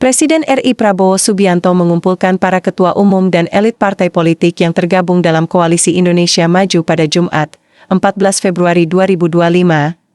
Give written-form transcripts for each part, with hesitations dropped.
Presiden RI Prabowo Subianto mengumpulkan para ketua umum dan elit partai politik yang tergabung dalam Koalisi Indonesia Maju pada Jumat, 14 Februari 2025,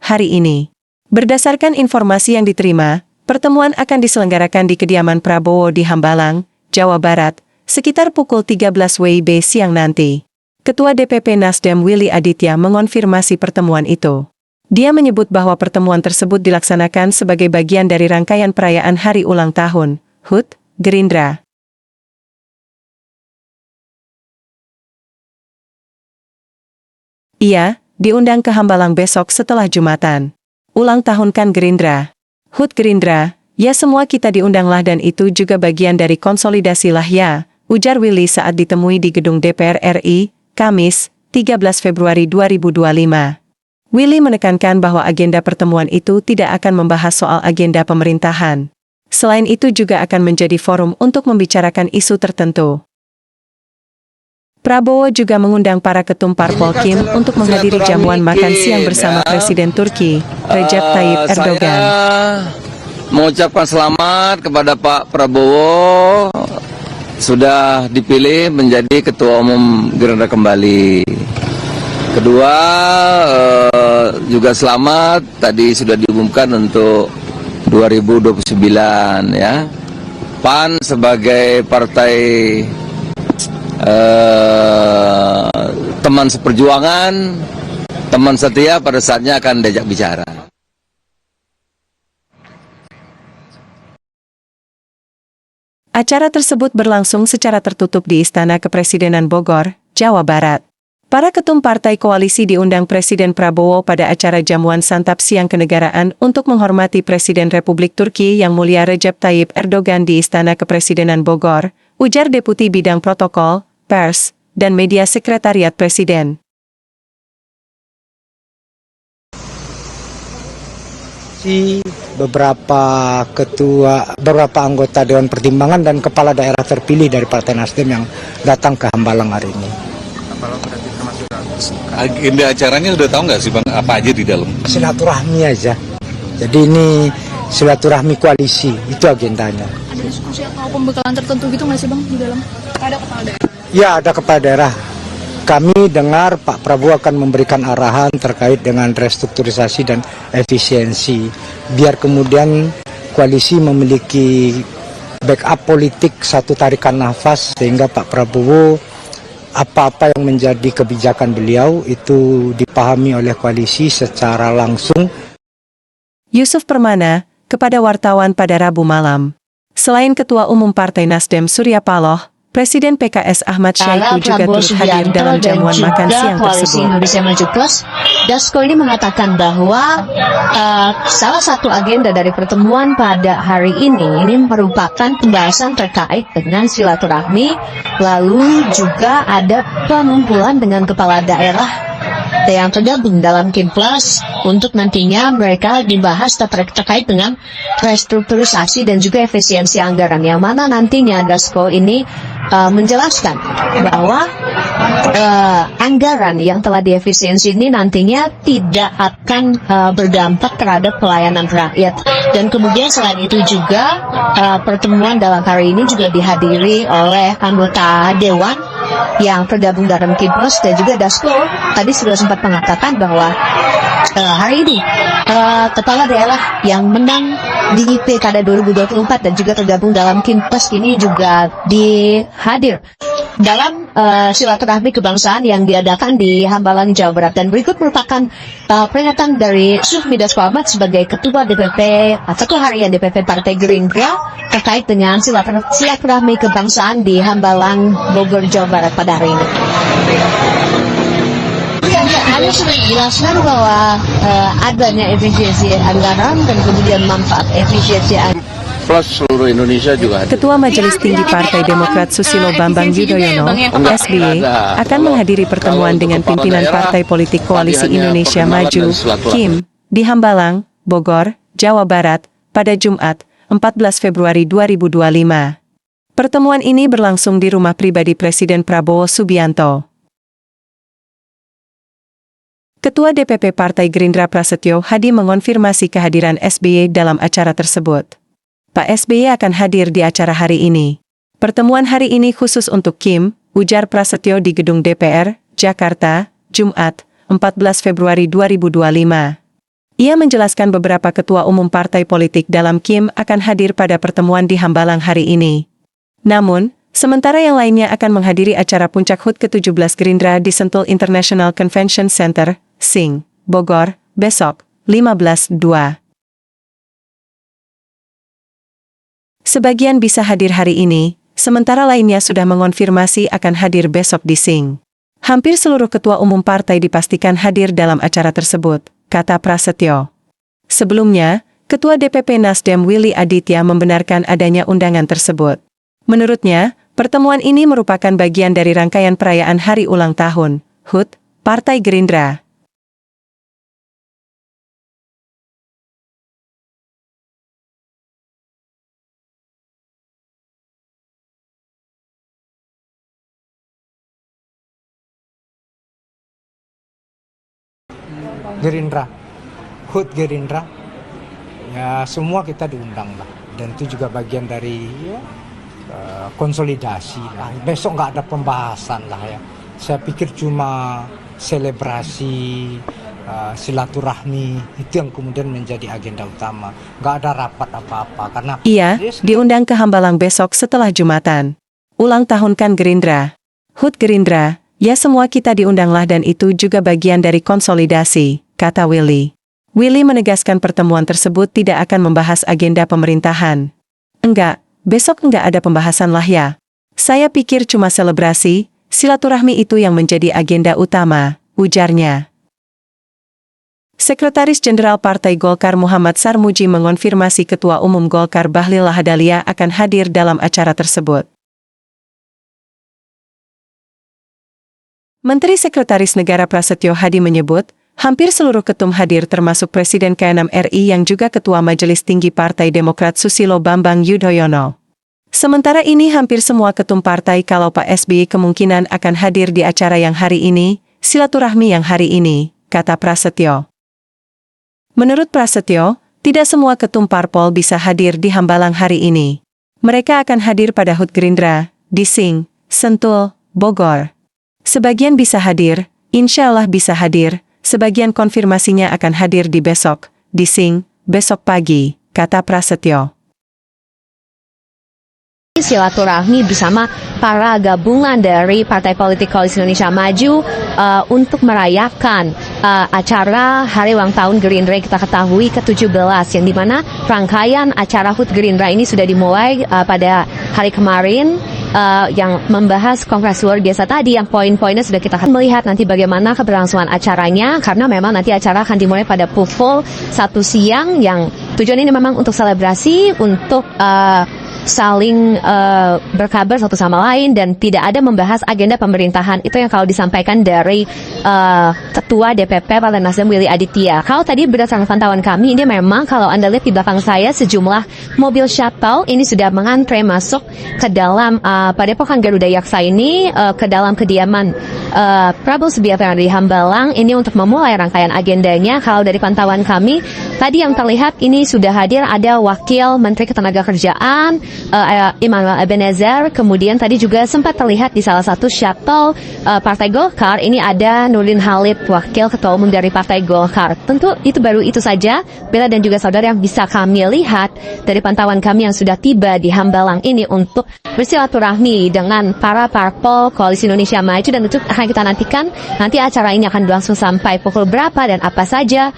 hari ini. Berdasarkan informasi yang diterima, pertemuan akan diselenggarakan di kediaman Prabowo di Hambalang, Jawa Barat, sekitar pukul 13 WIB siang nanti. Ketua DPP Nasdem Willy Aditya mengonfirmasi pertemuan itu. Dia menyebut bahwa pertemuan tersebut dilaksanakan sebagai bagian dari rangkaian perayaan Hari Ulang Tahun HUT Gerindra. Ia diundang ke Hambalang besok setelah Jumatan. Ulang tahun kan Gerindra. HUT Gerindra, ya semua kita diundanglah dan itu juga bagian dari konsolidasi lah ya, ujar Willy saat ditemui di gedung DPR RI, Kamis, 13 Februari 2025. Willy menekankan bahwa agenda pertemuan itu tidak akan membahas soal agenda pemerintahan. Selain itu juga akan menjadi forum untuk membicarakan isu tertentu. Prabowo juga mengundang para ketum parpol Kim untuk menghadiri jamuan makan siang bersama Presiden Turki, Recep Tayyip Erdogan. Saya mengucapkan selamat kepada Pak Prabowo sudah dipilih menjadi Ketua Umum Gerindra kembali. Kedua, juga selamat tadi sudah diumumkan untuk 2029 ya. PAN sebagai partai teman seperjuangan, teman setia pada saatnya akan diajak bicara. Acara tersebut berlangsung secara tertutup di Istana Kepresidenan Bogor, Jawa Barat. Para ketum partai koalisi diundang Presiden Prabowo pada acara jamuan santap siang kenegaraan untuk menghormati Presiden Republik Turki Yang Mulia Recep Tayyip Erdogan di Istana Kepresidenan Bogor, ujar Deputi Bidang Protokol, Pers, dan Media Sekretariat Presiden. Beberapa anggota Dewan Pertimbangan dan kepala daerah terpilih dari Partai Nasdem yang datang ke Hambalang hari ini. Agenda acaranya udah tahu nggak sih Bang, apa aja di dalam? Silaturahmi aja. Jadi ini silaturahmi koalisi, itu agendanya. Ada diskusi atau pembekalan tertentu gitu nggak sih Bang di dalam? Ada kepala daerah? Ya, ada kepala daerah. Kami dengar Pak Prabowo akan memberikan arahan terkait dengan restrukturisasi dan efisiensi. Biar kemudian koalisi memiliki backup politik, satu tarikan nafas, sehingga Pak Prabowo apa-apa yang menjadi kebijakan beliau itu dipahami oleh koalisi secara langsung. Yusuf Permana, kepada wartawan pada Rabu malam. Selain Ketua Umum Partai Nasdem Surya Paloh, Presiden PKS Ahmad Syaiqo juga turut hadir dalam jamuan makan siang Koalisi tersebut. Indonesia Maju Plus, Dasko ini mengatakan bahwa salah satu agenda dari pertemuan pada hari ini merupakan pembahasan terkait dengan silaturahmi, lalu juga ada pengumpulan dengan kepala daerah yang tergabung dalam Kim Plus untuk nantinya mereka dibahas terkait dengan restrukturisasi dan juga efisiensi anggaran, yang mana nantinya Dasko ini menjelaskan bahwa anggaran yang telah diefisiensi ini nantinya tidak akan berdampak terhadap pelayanan rakyat. Dan kemudian selain itu juga pertemuan dalam hari ini juga dihadiri oleh anggota Dewan yang tergabung dalam Kim Plus dan juga Dasko tadi sudah sempat mengatakan bahwa hari ini kepala daerah yang menang di Pilkada 2024 dan juga tergabung dalam Kim Plus ini juga dihadir dalam silaturahmi kebangsaan yang diadakan di Hambalang, Jawa Barat. Dan berikut merupakan pernyataan dari Sufmi Dasko Ahmad sebagai Ketua DPP atau Harian DPP Partai Gerindra terkait dengan silaturahmi kebangsaan di Hambalang, Bogor, Jawa Barat pada hari ini. Anda sudah menjelaskan bahwa adanya efisiensi anggaran dan kemudian manfaat efisiensi Plus seluruh Indonesia juga hadir. Ketua Majelis Tinggi Partai Demokrat Susilo Bambang Yudhoyono, SBY, akan menghadiri pertemuan dengan pimpinan Partai Politik Koalisi Indonesia Maju, KIM, di Hambalang, Bogor, Jawa Barat, pada Jumat, 14 Februari 2025. Pertemuan ini berlangsung di rumah pribadi Presiden Prabowo Subianto. Ketua DPP Partai Gerindra Prasetyo Hadi mengonfirmasi kehadiran SBY dalam acara tersebut. Pak SBY akan hadir di acara hari ini. Pertemuan hari ini khusus untuk Kim, ujar Prasetyo di Gedung DPR, Jakarta, Jumat, 14 Februari 2025. Ia menjelaskan beberapa ketua umum partai politik dalam Kim akan hadir pada pertemuan di Hambalang hari ini. Namun, sementara yang lainnya akan menghadiri acara puncak HUT ke-17 Gerindra di Sentul International Convention Center, Sing, Bogor, besok, 15/2. Sebagian bisa hadir hari ini, sementara lainnya sudah mengonfirmasi akan hadir besok di Sing. Hampir seluruh ketua umum partai dipastikan hadir dalam acara tersebut, kata Prasetyo. Sebelumnya, Ketua DPP Nasdem Willy Aditya membenarkan adanya undangan tersebut. Menurutnya, pertemuan ini merupakan bagian dari rangkaian perayaan hari ulang tahun HUT Partai Gerindra. Gerindra, HUT Gerindra, ya semua kita diundang lah, dan itu juga bagian dari konsolidasi lah. Besok nggak ada pembahasan lah ya. Saya pikir cuma selebrasi, silaturahmi itu yang kemudian menjadi agenda utama. Nggak ada rapat apa-apa karena ia diundang ke Hambalang besok setelah Jumatan. Ulang tahun kan Gerindra, HUT Gerindra. Ya semua kita diundanglah dan itu juga bagian dari konsolidasi, kata Willy. Willy menegaskan pertemuan tersebut tidak akan membahas agenda pemerintahan. Enggak, besok enggak ada pembahasan lah ya. Saya pikir cuma selebrasi, silaturahmi itu yang menjadi agenda utama, ujarnya. Sekretaris Jenderal Partai Golkar Muhammad Sarmuji mengonfirmasi Ketua Umum Golkar Bahlil Lahadalia akan hadir dalam acara tersebut. Menteri Sekretaris Negara Prasetyo Hadi menyebut, hampir seluruh ketum hadir termasuk Presiden ke-6 RI yang juga Ketua Majelis Tinggi Partai Demokrat Susilo Bambang Yudhoyono. Sementara ini hampir semua ketum partai kalau Pak SBY kemungkinan akan hadir di acara yang hari ini, silaturahmi yang hari ini, kata Prasetyo. Menurut Prasetyo, tidak semua ketum parpol bisa hadir di Hambalang hari ini. Mereka akan hadir pada HUT Gerindra, di Sing, Sentul, Bogor. Sebagian bisa hadir, insya Allah bisa hadir, sebagian konfirmasinya akan hadir di besok, di Sing, besok pagi, kata Prasetyo. Silaturahmi bersama para gabungan dari Partai Politik Koalisi Indonesia Maju untuk merayakan acara Hari Ulang Tahun Gerindra yang kita ketahui ke-17, yang dimana rangkaian acara HUT Gerindra ini sudah dimulai pada hari kemarin, yang membahas kongres luar biasa tadi, yang poin-poinnya sudah kita melihat nanti bagaimana keberlangsungan acaranya, karena memang nanti acara akan dimulai pada pukul 1 siang, yang tujuan ini memang untuk selebrasi, untuk saling berkabar satu sama lain, dan tidak ada membahas agenda pemerintahan. Itu yang kalau disampaikan dari Ketua DPP Partai Nasdem Willy Aditya. Kalau tadi berdasarkan pantauan kami, ini memang kalau Anda lihat di belakang saya, sejumlah mobil shuttle ini sudah mengantre masuk ke dalam Padepokan Garuda Yaksa ini, ke dalam kediaman Prabowo Subianto yang ada di Hambalang ini untuk memulai rangkaian agendanya. Kalau dari pantauan kami, tadi yang terlihat ini sudah hadir ada Wakil Menteri Ketenagakerjaan Immanuel Ebenezer, kemudian tadi juga sempat terlihat di salah satu shuttle Partai Golkar, ini ada Nurdin Halid, Wakil Ketua Umum dari Partai Golkar. Tentu itu baru itu saja, Bella dan juga saudara, yang bisa kami lihat dari pantauan kami yang sudah tiba di Hambalang ini untuk bersilaturahmi dengan para parpol Koalisi Indonesia Maju, dan itu akan kita nantikan nanti acara ini akan berlangsung sampai pukul berapa dan apa saja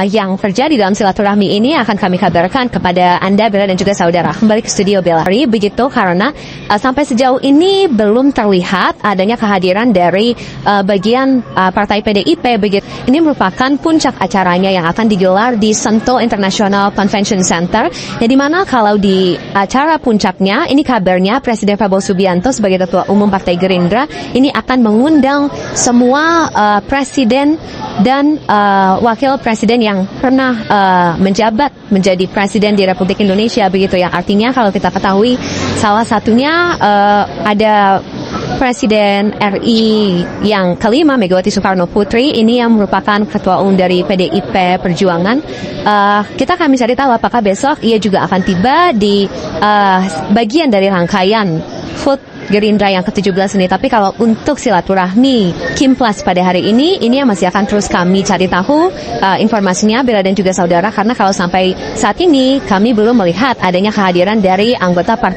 yang terjadi dalam silaturahmi ini akan kami kabarkan kepada Anda, Bella dan juga saudara. Kembali ke studio Bella. Begitu, karena sampai sejauh ini belum terlihat adanya kehadiran dari bagian Partai PDIP. Begitu, ini merupakan puncak acaranya yang akan digelar di Sentul International Convention Center, yang dimana kalau di acara puncaknya ini kabarnya Presiden Prabowo Subianto sebagai Ketua Umum Partai Gerindra ini akan mengundang semua presiden dan wakil presiden yang pernah menjabat menjadi presiden di Republik Indonesia, begitu, yang artinya kalau kita ketahui salah satunya ada Presiden RI yang kelima Megawati Soekarno Putri ini yang merupakan ketua umum dari PDIP Perjuangan. Kita akan mencari tahu apakah besok ia juga akan tiba di bagian dari rangkaian HUT Gerindra yang ke-17 ini. Tapi kalau untuk silaturahmi Kim Plus pada hari ini yang masih akan terus kami cari tahu informasinya, Bella dan juga saudara, karena kalau sampai saat ini kami belum melihat adanya kehadiran dari anggota partai